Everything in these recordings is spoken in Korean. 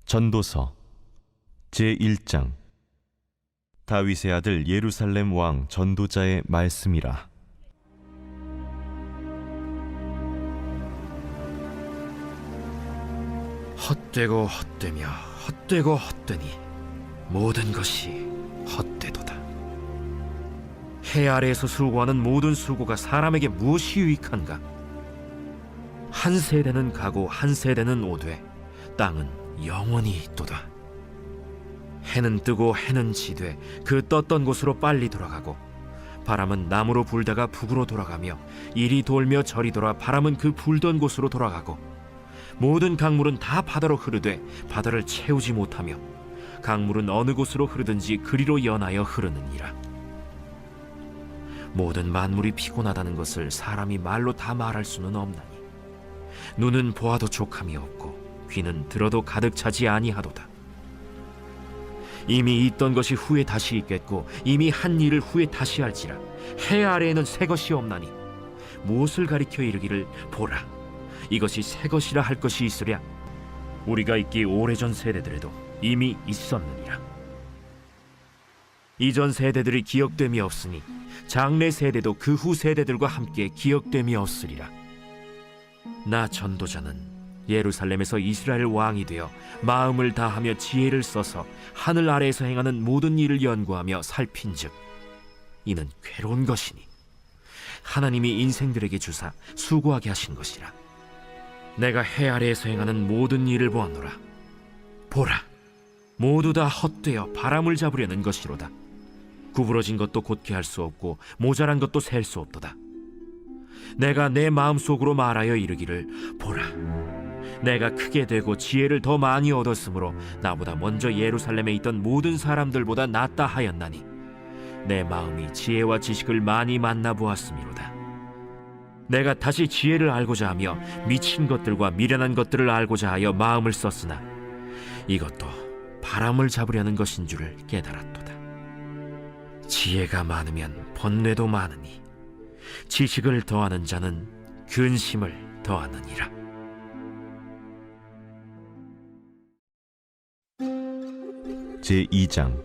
전도서 제1장. 다윗의 아들 예루살렘 왕 전도자의 말씀이라. 헛되고 헛되며 헛되고 헛되니 모든 것이 헛되도다. 해 아래에서 수고하는 모든 수고가 사람에게 무엇이 유익한가? 한 세대는 가고 한 세대는 오되 땅은 영원히 있도다. 해는 뜨고 해는 지되 그 떴던 곳으로 빨리 돌아가고, 바람은 남으로 불다가 북으로 돌아가며 이리 돌며 저리 돌아 바람은 그 불던 곳으로 돌아가고, 모든 강물은 다 바다로 흐르되 바다를 채우지 못하며 강물은 어느 곳으로 흐르든지 그리로 연하여 흐르느니라. 모든 만물이 피곤하다는 것을 사람이 말로 다 말할 수는 없나니, 눈은 보아도 족함이 없고 귀는 들어도 가득 차지 아니하도다. 이미 있던 것이 후에 다시 있겠고 이미 한 일을 후에 다시 할지라. 해 아래에는 새 것이 없나니 무엇을 가리켜 이르기를 보라, 이것이 새 것이라 할 것이 있으랴. 우리가 있기 오래전 세대들에도 이미 있었느니라. 이전 세대들이 기억됨이 없으니 장래 세대도 그 후 세대들과 함께 기억됨이 없으리라. 나 전도자는 예루살렘에서 이스라엘 왕이 되어 마음을 다하며 지혜를 써서 하늘 아래에서 행하는 모든 일을 연구하며 살핀즉 이는 괴로운 것이니 하나님이 인생들에게 주사 수고하게 하신 것이라. 내가 해 아래에서 행하는 모든 일을 보았노라. 보라, 모두 다 헛되어 바람을 잡으려는 것이로다. 구부러진 것도 곧게 할 수 없고 모자란 것도 셀 수 없도다. 내가 내 마음속으로 말하여 이르기를 보라, 내가 크게 되고 지혜를 더 많이 얻었으므로 나보다 먼저 예루살렘에 있던 모든 사람들보다 낫다 하였나니 내 마음이 지혜와 지식을 많이 만나보았음이로다. 내가 다시 지혜를 알고자 하며 미친 것들과 미련한 것들을 알고자 하여 마음을 썼으나 이것도 바람을 잡으려는 것인 줄을 깨달았도다. 지혜가 많으면 번뇌도 많으니 지식을 더하는 자는 근심을 더하느니라. 제2장.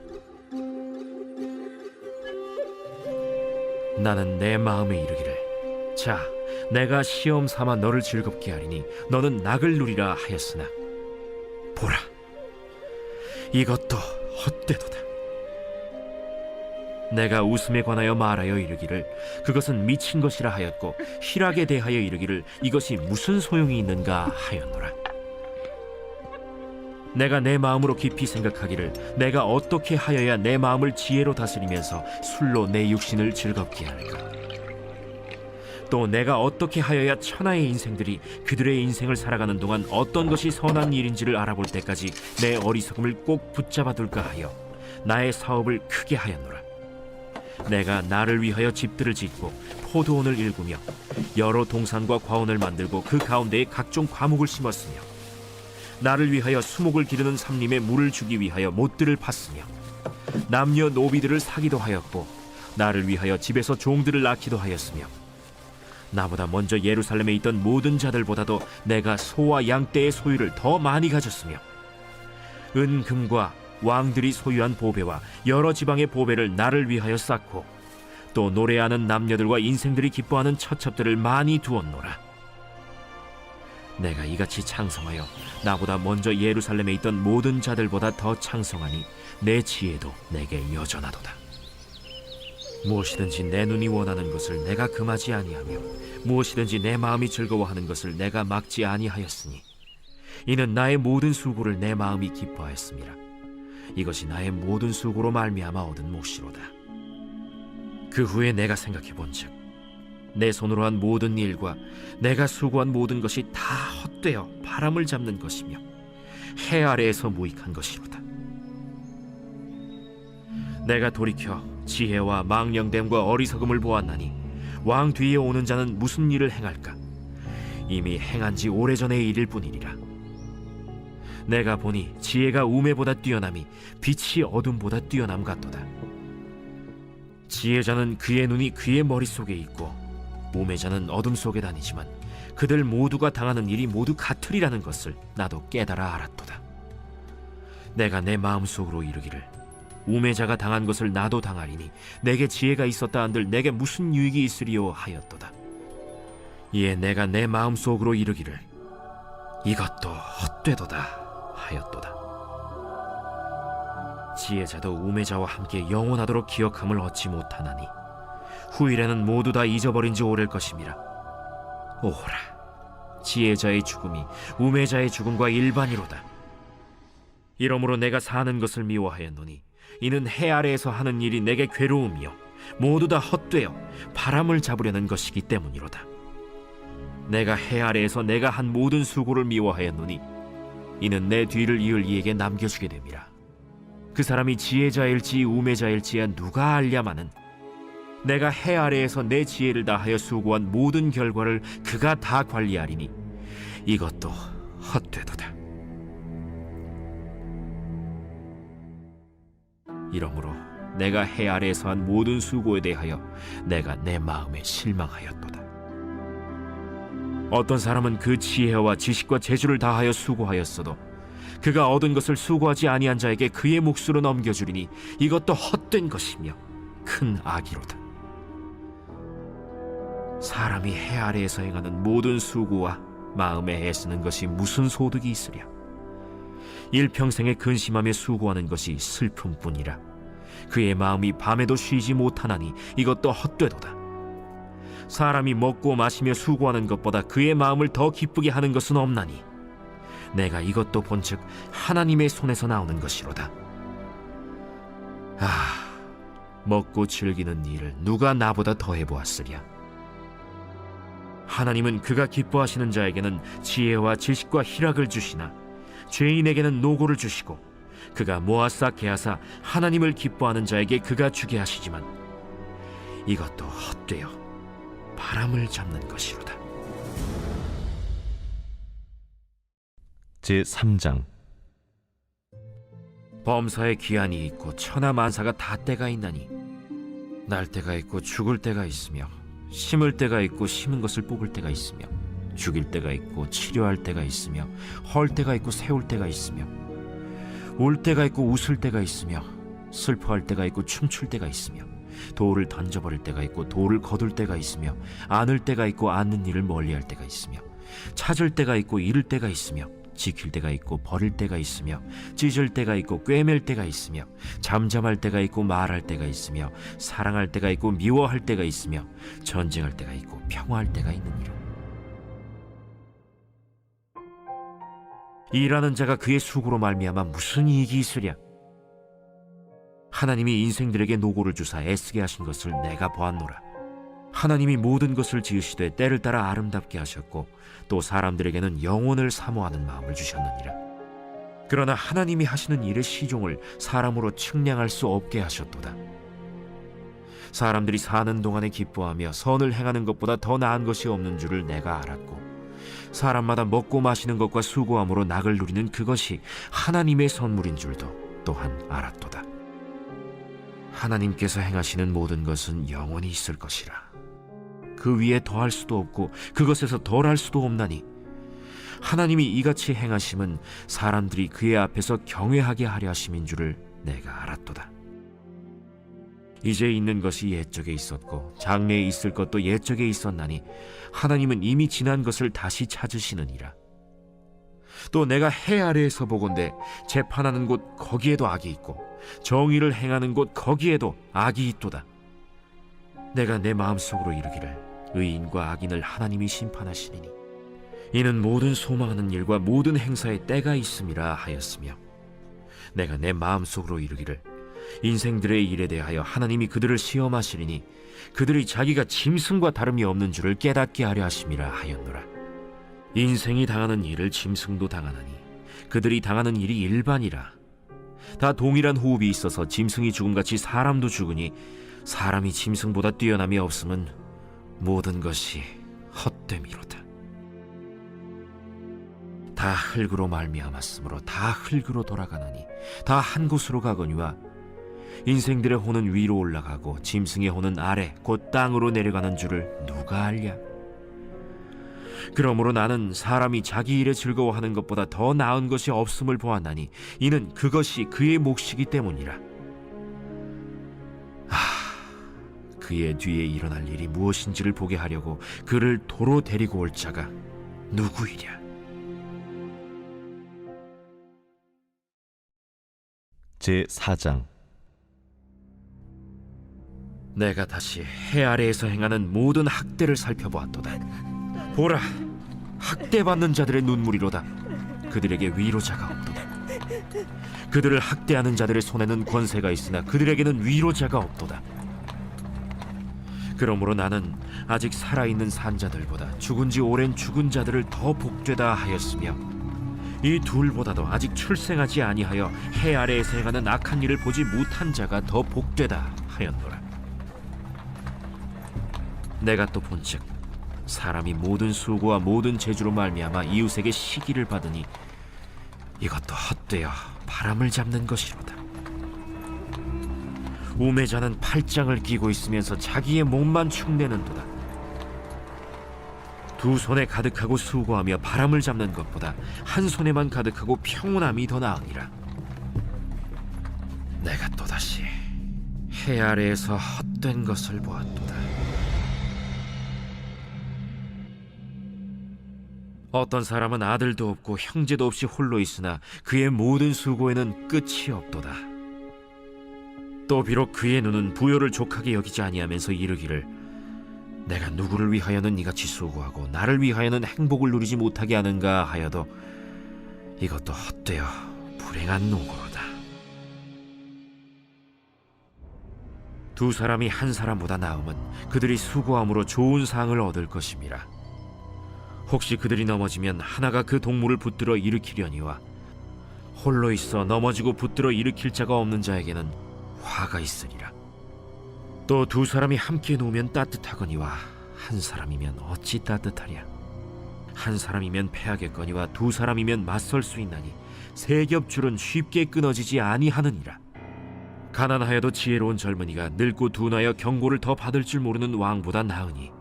나는 내 마음에 이르기를, 자, 내가 시험 삼아 너를 즐겁게 하리니 너는 낙을 누리라 하였으나 보라, 이것도 헛되도다. 내가 웃음에 관하여 말하여 이르기를 그것은 미친 것이라 하였고 희락에 대하여 이르기를 이것이 무슨 소용이 있는가 하였노라. 내가 내 마음으로 깊이 생각하기를 내가 어떻게 하여야 내 마음을 지혜로 다스리면서 술로 내 육신을 즐겁게 할까? 또 내가 어떻게 하여야 천하의 인생들이 그들의 인생을 살아가는 동안 어떤 것이 선한 일인지를 알아볼 때까지 내 어리석음을 꼭 붙잡아둘까 하여 나의 사업을 크게 하였노라. 내가 나를 위하여 집들을 짓고 포도원을 일구며 여러 동산과 과원을 만들고 그 가운데에 각종 과목을 심었으며 나를 위하여 수목을 기르는 삼림에 물을 주기 위하여 못들을 팠으며 남녀 노비들을 사기도 하였고 나를 위하여 집에서 종들을 낳기도 하였으며 나보다 먼저 예루살렘에 있던 모든 자들보다도 내가 소와 양떼의 소유를 더 많이 가졌으며 은금과 왕들이 소유한 보배와 여러 지방의 보배를 나를 위하여 쌓고 또 노래하는 남녀들과 인생들이 기뻐하는 처첩들을 많이 두었노라. 내가 이같이 창성하여 나보다 먼저 예루살렘에 있던 모든 자들보다 더 창성하니 내 지혜도 내게 여전하도다. 무엇이든지 내 눈이 원하는 것을 내가 금하지 아니하며 무엇이든지 내 마음이 즐거워하는 것을 내가 막지 아니하였으니 이는 나의 모든 수고를 내 마음이 기뻐하였음이라. 이것이 나의 모든 수고로 말미암아 얻은 몫이로다. 그 후에 내가 생각해 본즉 내 손으로 한 모든 일과 내가 수고한 모든 것이 다 헛되어 바람을 잡는 것이며 해 아래에서 무익한 것이로다. 내가 돌이켜 지혜와 망령됨과 어리석음을 보았나니 왕 뒤에 오는 자는 무슨 일을 행할까? 이미 행한 지 오래전의 일일 뿐이니라. 내가 보니 지혜가 우매보다 뛰어남이 빛이 어둠보다 뛰어남 같도다. 지혜자는 그의 눈이 그의 머릿속에 있고 우매자는 어둠 속에 다니지만 그들 모두가 당하는 일이 모두 같으리라는 것을 나도 깨달아 알았도다. 내가 내 마음속으로 이르기를 우매자가 당한 것을 나도 당하리니 내게 지혜가 있었다 한들 내게 무슨 유익이 있으리요 하였도다. 이에 내가 내 마음속으로 이르기를 이것도 헛되도다 하였도다. 지혜자도 우매자와 함께 영원하도록 기억함을 얻지 못하나니 후일에는 모두 다 잊어버린 지 오래일 것임이라. 오호라, 지혜자의 죽음이 우매자의 죽음과 일반이로다. 이러므로 내가 사는 것을 미워하였노니 이는 해 아래에서 하는 일이 내게 괴로움이요 모두 다 헛되어 바람을 잡으려는 것이기 때문이로다. 내가 해 아래에서 내가 한 모든 수고를 미워하였노니 이는 내 뒤를 이을 이에게 남겨주게 됨이라. 그 사람이 지혜자일지 우매자일지야 누가 알랴마는 내가 해 아래에서 내 지혜를 다하여 수고한 모든 결과를 그가 다 관리하리니 이것도 헛되도다. 이러므로 내가 해 아래에서 한 모든 수고에 대하여 내가 내 마음에 실망하였도다. 어떤 사람은 그 지혜와 지식과 재주를 다하여 수고하였어도 그가 얻은 것을 수고하지 아니한 자에게 그의 몫으로 넘겨주리니 이것도 헛된 것이며 큰 악이로다. 사람이 해 아래에서 행하는 모든 수고와 마음에 애쓰는 것이 무슨 소득이 있으랴. 일평생에 근심하며 수고하는 것이 슬픔뿐이라. 그의 마음이 밤에도 쉬지 못하나니 이것도 헛되도다. 사람이 먹고 마시며 수고하는 것보다 그의 마음을 더 기쁘게 하는 것은 없나니 내가 이것도 본즉 하나님의 손에서 나오는 것이로다. 먹고 즐기는 일을 누가 나보다 더 해보았으랴. 하나님은 그가 기뻐하시는 자에게는 지혜와 지식과 희락을 주시나 죄인에게는 노고를 주시고 그가 모아싸 개하사 하나님을 기뻐하는 자에게 그가 주게 하시지만 이것도 헛되어 바람을 잡는 것이로다. 제3장. 범사에 기한이 있고 천하만사가 다 때가 있나니 날 때가 있고 죽을 때가 있으며 심을 때가 있고 심은 것을 뽑을 때가 있으며 죽일 때가 있고 치료할 때가 있으며 헐 때가 있고 세울 때가 있으며 울 때가 있고 웃을 때가 있으며 슬퍼할 때가 있고 춤출 때가 있으며 돌을 던져버릴 때가 있고 돌을 거둘 때가 있으며 안을 때가 있고 안는 일을 멀리할 때가 있으며 찾을 때가 있고 잃을 때가 있으며 지킬 때가 있고 버릴 때가 있으며 찢을 때가 있고 꿰맬 때가 있으며 잠잠할 때가 있고 말할 때가 있으며 사랑할 때가 있고 미워할 때가 있으며 전쟁할 때가 있고 평화할 때가 있느니라. 일하는 자가 그의 수고로 말미암아 무슨 이익이 있으랴. 하나님이 인생들에게 노고를 주사 애쓰게 하신 것을 내가 보았노라. 하나님이 모든 것을 지으시되 때를 따라 아름답게 하셨고 또 사람들에게는 영혼을 사모하는 마음을 주셨느니라. 그러나 하나님이 하시는 일의 시종을 사람으로 측량할 수 없게 하셨도다. 사람들이 사는 동안에 기뻐하며 선을 행하는 것보다 더 나은 것이 없는 줄을 내가 알았고 사람마다 먹고 마시는 것과 수고함으로 낙을 누리는 그것이 하나님의 선물인 줄도 또한 알았도다. 하나님께서 행하시는 모든 것은 영원히 있을 것이라. 그 위에 더할 수도 없고 그것에서 덜할 수도 없나니 하나님이 이같이 행하심은 사람들이 그의 앞에서 경외하게 하려 하심인 줄을 내가 알았도다. 이제 있는 것이 옛적에 있었고 장래에 있을 것도 옛적에 있었나니 하나님은 이미 지난 것을 다시 찾으시느니라. 또 내가 해 아래에서 보건대 재판하는 곳 거기에도 악이 있고 정의를 행하는 곳 거기에도 악이 있도다. 내가 내 마음속으로 이르기를 의인과 악인을 하나님이 심판하시리니 이는 모든 소망하는 일과 모든 행사에 때가 있음이라 하였으며 내가 내 마음속으로 이르기를 인생들의 일에 대하여 하나님이 그들을 시험하시리니 그들이 자기가 짐승과 다름이 없는 줄을 깨닫게 하려 하심이라 하였노라. 인생이 당하는 일을 짐승도 당하나니 그들이 당하는 일이 일반이라. 다 동일한 호흡이 있어서 짐승이 죽음같이 사람도 죽으니 사람이 짐승보다 뛰어남이 없음은 모든 것이 헛됨이로다. 다 흙으로 말미암았으므로 다 흙으로 돌아가나니 다 한 곳으로 가거니와 인생들의 혼은 위로 올라가고 짐승의 혼은 아래 곧 땅으로 내려가는 줄을 누가 알랴. 그러므로 나는 사람이 자기 일에 즐거워하는 것보다 더 나은 것이 없음을 보았나니 이는 그것이 그의 몫이기 때문이라. 그의 뒤에 일어날 일이 무엇인지를 보게 하려고 그를 도로 데리고 올 자가 누구이랴? 제4장. 내가 다시 해 아래에서 행하는 모든 학대를 살펴보았도다. 보라, 학대받는 자들의 눈물이로다. 그들에게 위로자가 없도다. 그들을 학대하는 자들의 손에는 권세가 있으나 그들에게는 위로자가 없도다. 그러므로 나는 아직 살아있는 산자들보다 죽은 지 오랜 죽은 자들을 더 복되다 하였으며 이 둘보다도 아직 출생하지 아니하여 해 아래에서 행하는 악한 일을 보지 못한 자가 더 복되다 하였노라. 내가 또 본즉 사람이 모든 수고와 모든 재주로 말미암아 이웃에게 시기를 받으니 이것도 헛되어 바람을 잡는 것이로다. 우매자는 팔짱을 끼고 있으면서 자기의 몸만 축내는도다. 두 손에 가득하고 수고하며 바람을 잡는 것보다 한 손에만 가득하고 평온함이 더 나으니라. 내가 또다시 해 아래에서 헛된 것을 보았도다. 어떤 사람은 아들도 없고 형제도 없이 홀로 있으나 그의 모든 수고에는 끝이 없도다. 또 비록 그의 눈은 부요를 족하게 여기지 아니하면서 이르기를 내가 누구를 위하여는 이같이 수고하고 나를 위하여는 행복을 누리지 못하게 하는가 하여도 이것도 헛되어 불행한 노고로다. 두 사람이 한 사람보다 나음은 그들이 수고함으로 좋은 상을 얻을 것임이라. 혹시 그들이 넘어지면 하나가 그 동물을 붙들어 일으키려니와 홀로 있어 넘어지고 붙들어 일으킬 자가 없는 자에게는 화가 있으리라. 또 두 사람이 함께 누우면 따뜻하거니와 한 사람이면 어찌 따뜻하랴. 한 사람이면 패하겠거니와 두 사람이면 맞설 수 있나니 세 겹줄은 쉽게 끊어지지 아니하느니라. 가난하여도 지혜로운 젊은이가 늙고 둔하여 경고를 더 받을 줄 모르는 왕보다 나으니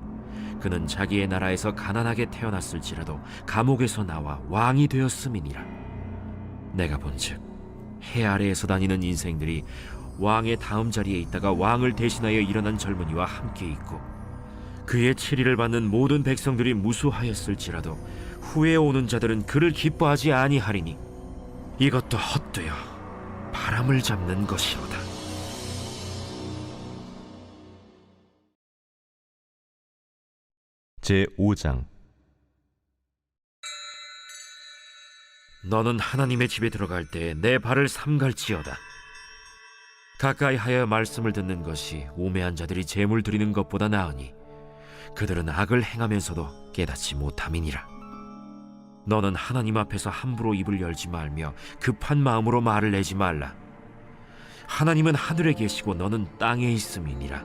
그는 자기의 나라에서 가난하게 태어났을지라도 감옥에서 나와 왕이 되었음이니라. 내가 본즉 해 아래에서 다니는 인생들이 왕의 다음 자리에 있다가 왕을 대신하여 일어난 젊은이와 함께 있고 그의 치리를 받는 모든 백성들이 무수하였을지라도 후에 오는 자들은 그를 기뻐하지 아니하리니 이것도 헛되어 바람을 잡는 것이로다. 제5장. 너는 하나님의 집에 들어갈 때 내 발을 삼갈지어다. 가까이 하여 말씀을 듣는 것이 우매한 자들이 제물 드리는 것보다 나으니 그들은 악을 행하면서도 깨닫지 못함이니라. 너는 하나님 앞에서 함부로 입을 열지 말며 급한 마음으로 말을 내지 말라. 하나님은 하늘에 계시고 너는 땅에 있음이니라.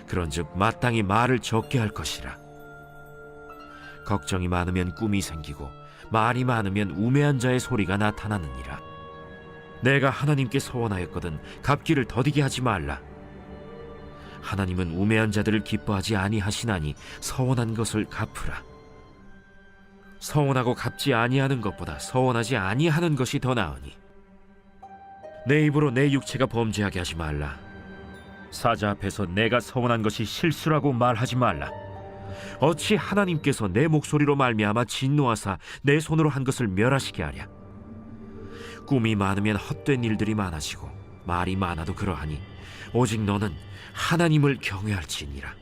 그런즉 마땅히 말을 적게 할 것이라. 걱정이 많으면 꿈이 생기고 말이 많으면 우매한 자의 소리가 나타나느니라. 내가 하나님께 서원하였거든 갚기를 더디게 하지 말라. 하나님은 우매한 자들을 기뻐하지 아니하시나니 서원한 것을 갚으라. 서원하고 갚지 아니하는 것보다 서원하지 아니하는 것이 더 나으니 내 입으로 내 육체가 범죄하게 하지 말라. 사자 앞에서 내가 서원한 것이 실수라고 말하지 말라. 어찌 하나님께서 내 목소리로 말미암아 진노하사 내 손으로 한 것을 멸하시게 하랴. 꿈이 많으면 헛된 일들이 많아지고 말이 많아도 그러하니 오직 너는 하나님을 경외할지니라.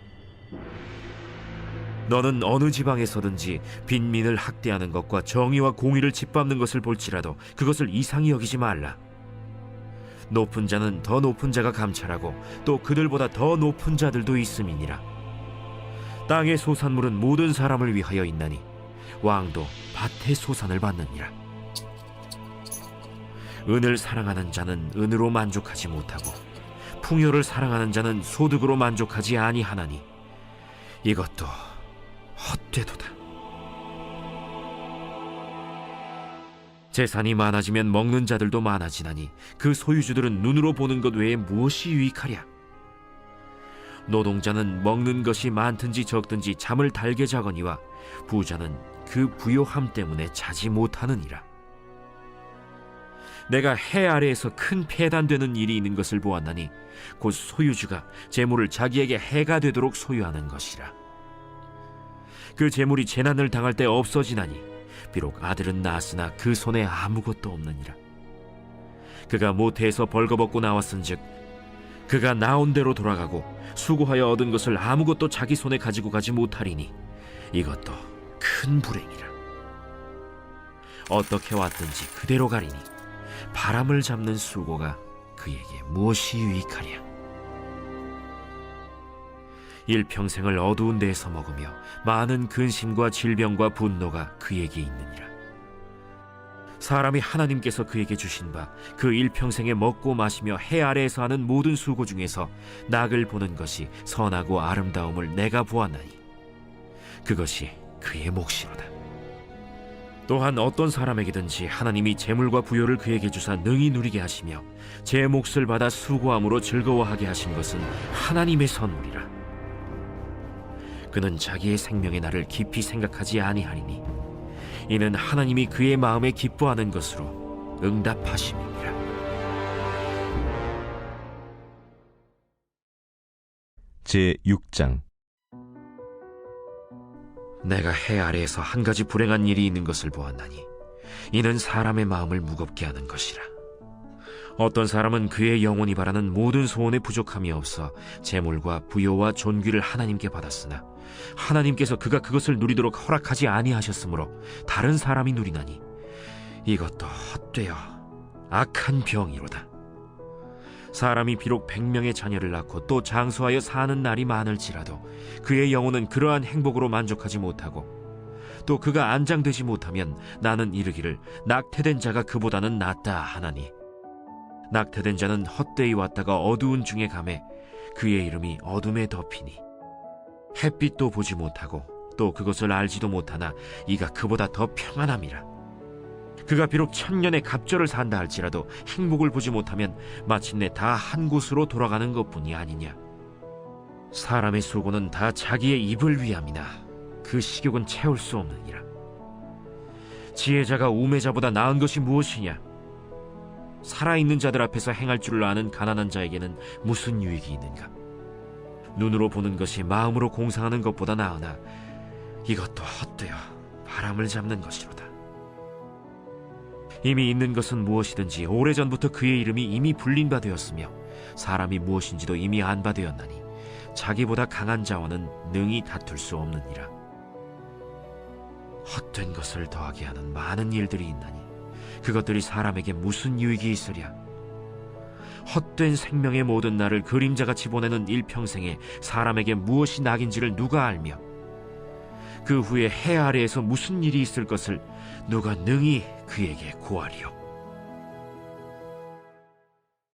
너는 어느 지방에서든지 빈민을 학대하는 것과 정의와 공의를 짓밟는 것을 볼지라도 그것을 이상히 여기지 말라. 높은 자는 더 높은 자가 감찰하고 또 그들보다 더 높은 자들도 있음이니라. 땅의 소산물은 모든 사람을 위하여 있나니 왕도 밭의 소산을 받느니라. 은을 사랑하는 자는 은으로 만족하지 못하고 풍요를 사랑하는 자는 소득으로 만족하지 아니하나니 이것도 헛되도다. 재산이 많아지면 먹는 자들도 많아지나니 그 소유주들은 눈으로 보는 것 외에 무엇이 유익하랴. 노동자는 먹는 것이 많든지 적든지 잠을 달게 자거니와 부자는 그 부요함 때문에 자지 못하느니라. 내가 해 아래에서 큰 폐단되는 일이 있는 것을 보았나니 곧 소유주가 재물을 자기에게 해가 되도록 소유하는 것이라. 그 재물이 재난을 당할 때 없어지나니 비록 아들은 낳았으나 그 손에 아무것도 없느니라. 그가 모태에서 벌거벗고 나왔은즉 그가 나온 대로 돌아가고 수고하여 얻은 것을 아무것도 자기 손에 가지고 가지 못하리니 이것도 큰 불행이라. 어떻게 왔든지 그대로 가리니 바람을 잡는 수고가 그에게 무엇이 유익하랴. 일평생을 어두운 데에서 먹으며 많은 근심과 질병과 분노가 그에게 있느니라. 사람이 하나님께서 그에게 주신 바 그 일평생에 먹고 마시며 해 아래에서 하는 모든 수고 중에서 낙을 보는 것이 선하고 아름다움을 내가 보았나니 그것이 그의 몫이로다. 또한 어떤 사람에게든지 하나님이 재물과 부요를 그에게 주사 능히 누리게 하시며 제 몫을 받아 수고함으로 즐거워하게 하신 것은 하나님의 선물이라. 그는 자기의 생명의 날을 깊이 생각하지 아니하리니 이는 하나님이 그의 마음에 기뻐하는 것으로 응답하심이니라. 제6장. 내가 해 아래에서 한 가지 불행한 일이 있는 것을 보았나니 이는 사람의 마음을 무겁게 하는 것이라. 어떤 사람은 그의 영혼이 바라는 모든 소원에 부족함이 없어 재물과 부요와 존귀를 하나님께 받았으나 하나님께서 그가 그것을 누리도록 허락하지 아니하셨으므로 다른 사람이 누리나니 이것도 헛되어 악한 병이로다. 사람이 비록 100명의 자녀를 낳고 또 장수하여 사는 날이 많을지라도 그의 영혼은 그러한 행복으로 만족하지 못하고 또 그가 안장되지 못하면 나는 이르기를 낙태된 자가 그보다는 낫다 하나니 낙태된 자는 헛되이 왔다가 어두운 중에 가매 그의 이름이 어둠에 덮이니 햇빛도 보지 못하고 또 그것을 알지도 못하나 이가 그보다 더 평안함이라. 그가 비록 1000년의 갑절을 산다 할지라도 행복을 보지 못하면 마침내 다 한 곳으로 돌아가는 것뿐이 아니냐. 사람의 수고는 다 자기의 입을 위함이나 그 식욕은 채울 수 없느니라. 지혜자가 우매자보다 나은 것이 무엇이냐. 살아있는 자들 앞에서 행할 줄을 아는 가난한 자에게는 무슨 유익이 있는가. 눈으로 보는 것이 마음으로 공상하는 것보다 나으나 이것도 헛되어 바람을 잡는 것이로다. 이미 있는 것은 무엇이든지 오래전부터 그의 이름이 이미 불린 바 되었으며 사람이 무엇인지도 이미 안 바 되었나니 자기보다 강한 자와는 능히 다툴 수 없느니라. 헛된 것을 더하게 하는 많은 일들이 있나니 그것들이 사람에게 무슨 유익이 있으랴. 헛된 생명의 모든 날을 그림자같이 보내는 일평생에 사람에게 무엇이 낙인지를 누가 알며 그 후에 해 아래에서 무슨 일이 있을 것을 누가 능히 그에게 고하리요.